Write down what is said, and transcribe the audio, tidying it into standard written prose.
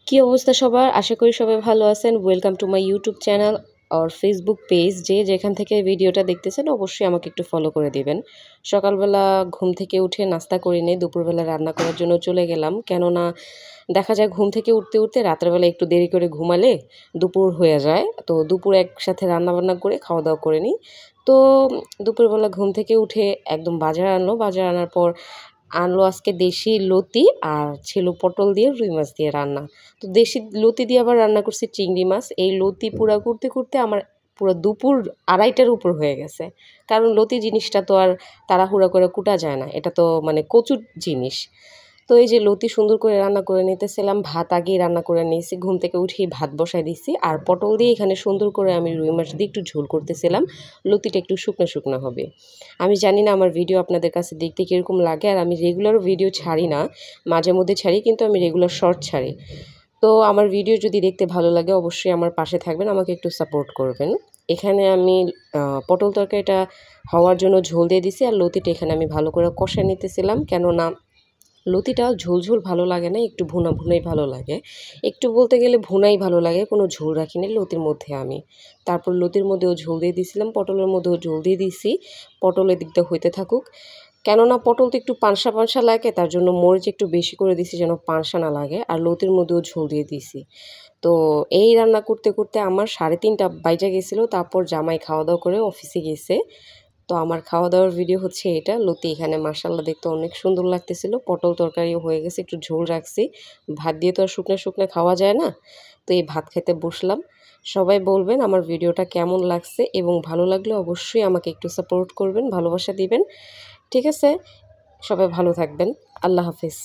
কি অবস্থা সবার? আশা করি সবাই ভালো আছেন। Welcome to my YouTube channel or Facebook page. যে যেখান থেকে ভিডিওটা দেখতেছেন অবশ্যই আমাকে একটু ফলো করে দিবেন। সকালবেলা ঘুম থেকে উঠে নাস্তা করে নিয়ে দুপুরবেলা রান্না করার জন্য চলে গেলাম। কেননা দেখা যায় ঘুম থেকে উঠতে উঠতে রাত্রেবেলা একটু দেরি করে ঘুমালে দুপুর হয়ে যায়। তো দুপুর একসাথে রান্নাবান্না করে খাওয়া দাওয়া করে নিই। তো দুপুরবেলা ঘুম থেকে উঠে একদম বাজার আনলো। বাজার আনার পর আনলো আজকে দেশি লতি আর ছিল পটল দিয়ে রুই মাছ দিয়ে রান্না। তো দেশি লতি দিয়ে আবার রান্না করছি চিংড়ি মাছ। এই লতি পুরা করতে করতে আমার পুরো দুপুর ২:৩০টার উপর হয়ে গেছে। কারণ লতি জিনিসটা তো আর তাড়াহুড়া করে কুটা যায় না। এটা তো মানে কচুর জিনিস। তো এই যে লতি সুন্দর করে রান্না করে নিতেছিলাম। ভাত আগেই রান্না করে নিয়েছি। ঘুম থেকে উঠেই ভাত বসায় দিছি। আর পটল দিয়ে এখানে সুন্দর করে আমি রুই মাছ দিয়ে একটু ঝোল করতেছিলাম। লতিটা একটু শুকনো শুকনো হবে। আমি জানি না আমার ভিডিও আপনাদের কাছে দেখতে কীরকম লাগে। আর আমি রেগুলারও ভিডিও ছাড়ি না, মাঝে মধ্যে ছাড়ি, কিন্তু আমি রেগুলার শর্ট ছাড়ি। তো আমার ভিডিও যদি দেখতে ভালো লাগে অবশ্যই আমার পাশে থাকবেন, আমাকে একটু সাপোর্ট করবেন। এখানে আমি পটল তরকারিটা হওয়ার জন্য ঝোল দিয়ে দিছি। আর লতিটা এখানে আমি ভালো করে কষায় নিতেছিলাম। কেননা লতিটা ঝোল ঝোল ভালো লাগে না, একটু ভুনা ভুনাই ভালো লাগে। একটু বলতে গেলে ভুনাই ভালো লাগে, কোনো ঝোল রাখিনি লতির মধ্যে আমি। তারপর লতির মধ্যেও ঝোল দিয়ে দিয়েছিলাম, পটলের মধ্যেও ঝোল দিয়ে দিছি। পটলের দিকটা হইতে থাকুক। কেননা পটল তো একটু পানসা পানসা লাগে, তার জন্য মরিচ একটু বেশি করে দিছি যেন পানসা না লাগে। আর লতির মধ্যেও ঝোল দিয়ে দিছি। তো এই রান্না করতে করতে আমার ৩:৩০ বাইজা গেছিলো। তারপর জামাই খাওয়া দাওয়া করে অফিসে গেছে। তো আমার খাওয়া দাওয়ার ভিডিও হচ্ছে এটা। লতি এখানে মাশাআল্লাহ দেখতে অনেক সুন্দর লাগতেছিল। পটল তরকারিও হয়ে গেছে, একটু ঝোল রাখছি। ভাত দিয়ে তো আর শুকনা শুকনা খাওয়া যায় না। তো এই ভাত খেতে বসলাম। সবাই বলবেন আমার ভিডিওটা কেমন লাগছে, এবং ভালো লাগলে অবশ্যই আমাকে একটু সাপোর্ট করবেন, ভালোবাসা দিবেন। ঠিক আছে? সবাই ভালো থাকবেন। আল্লাহ হাফেজ।